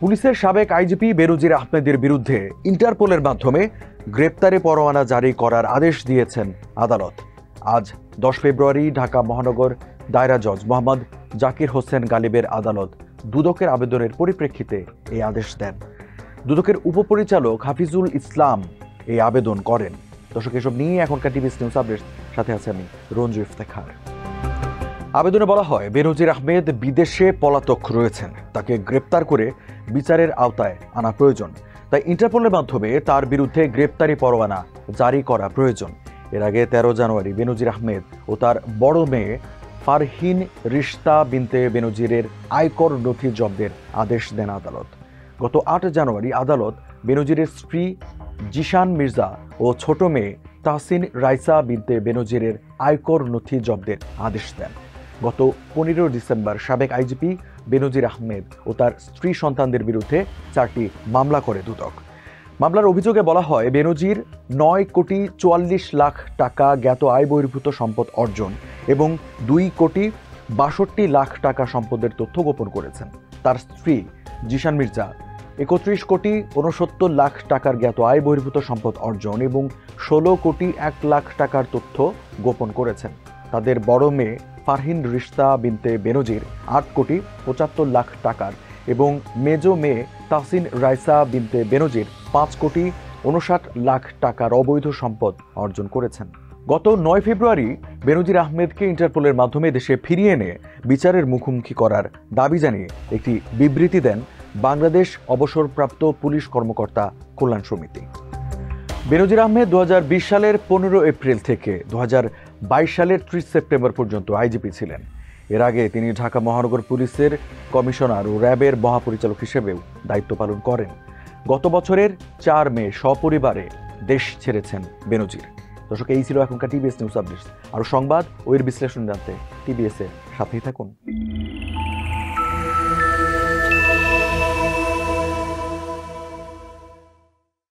পুলিশের সাবেক আইজিপি বেনজির আহমেদের বিরুদ্ধে ইন্টারপোলের মাধ্যমে গ্রেপ্তারি পরোয়ানা জারি করার আদেশ দিয়েছেন আদালত। আজ 10 ফেব্রুয়ারি ঢাকা মহানগর দায়রা জজ মোহাম্মদ জাকির হোসেন গালিবের আদালত দুদকের আবেদনের পরিপ্রেক্ষিতে এই আদেশ দেন। দুদকের উপপরিচালক হাফিজুল ইসলাম এই আবেদন করেন। দর্শক, এসব নিয়ে এখনকার টিভি নিউজ আপডেট সাথে আছে আমি রঞ্জু ইফতেখার। আবেদনে বলা হয়, বেনজির আহমেদ বিদেশে পলাতক রয়েছেন, তাকে গ্রেপ্তার করে বিচারের আওতায় আনা প্রয়োজন। তাই ইন্টারপোলের মাধ্যমে তার বিরুদ্ধে গ্রেপ্তারি পরোয়ানা জারি করা প্রয়োজন। এর আগে 13 জানুয়ারি বেনজির আহমেদ ও তার বড় মেয়ে ফারহিন রিশতা বিনতে বেনজিরের আয়কর নথি জব্দের আদেশ দেন আদালত। গত 8 জানুয়ারি আদালত বেনজিরের স্ত্রী জিশান মির্জা ও ছোট মেয়ে তাহসিন রাইসা বিনতে বেনজিরের আয়কর নথি জব্দের আদেশ দেন। গত 15 ডিসেম্বর সাবেক আইজিপি বেনজির আহমেদ ও তার স্ত্রী সন্তানদের বিরুদ্ধে 4টি মামলা করে দুদক। মামলার অভিযোগে বলা হয়, বেনজির 9,44,00,000 টাকা জ্ঞাত আয় বহির্ভূত সম্পদ অর্জন এবং 2,62,00,000 টাকা সম্পদের তথ্য গোপন করেছেন। তার স্ত্রী জিশান মির্জা 31,69,00,000 টাকার জ্ঞাত আয় বহির্ভূত সম্পদ অর্জন এবং 16,01,00,000 টাকার তথ্য গোপন করেছেন। তাদের বড় মেয়ে ফারহিন রিশতা বিনতে বেনজির 8,75,00,000 টাকার এবং মেজো মেয়ে তাহসিন রাইসা বিনতে বেনজির 5,59,00,000 টাকার অবৈধ সম্পদ অর্জন করেছেন। গত 9 ফেব্রুয়ারি বেনজির আহমেদকে ইন্টারপোলের মাধ্যমে দেশে ফিরিয়ে এনে বিচারের মুখোমুখি করার দাবি জানিয়ে একটি বিবৃতি দেন বাংলাদেশ অবসরপ্রাপ্ত পুলিশ কর্মকর্তা কল্যাণ সমিতি। বেনজির আহমেদ 2020 সালের 15 এপ্রিল থেকে 2022 সালের 30 সেপ্টেম্বর পর্যন্ত আইজিপি ছিলেন। এর আগে তিনি ঢাকা মহানগর পুলিশের কমিশনার ও র্যাবের মহাপরিচালক হিসেবেও দায়িত্ব পালন করেন। গত বছরের 4 মে সপরিবারে দেশ ছেড়েছেন বেনজির। দর্শক, এই ছিল এখনকার টিভিএস নিউজ আপডেটস। আরও সংবাদ ও এর বিশ্লেষণ জানতে টিভিএস এর সাথেই থাকুন।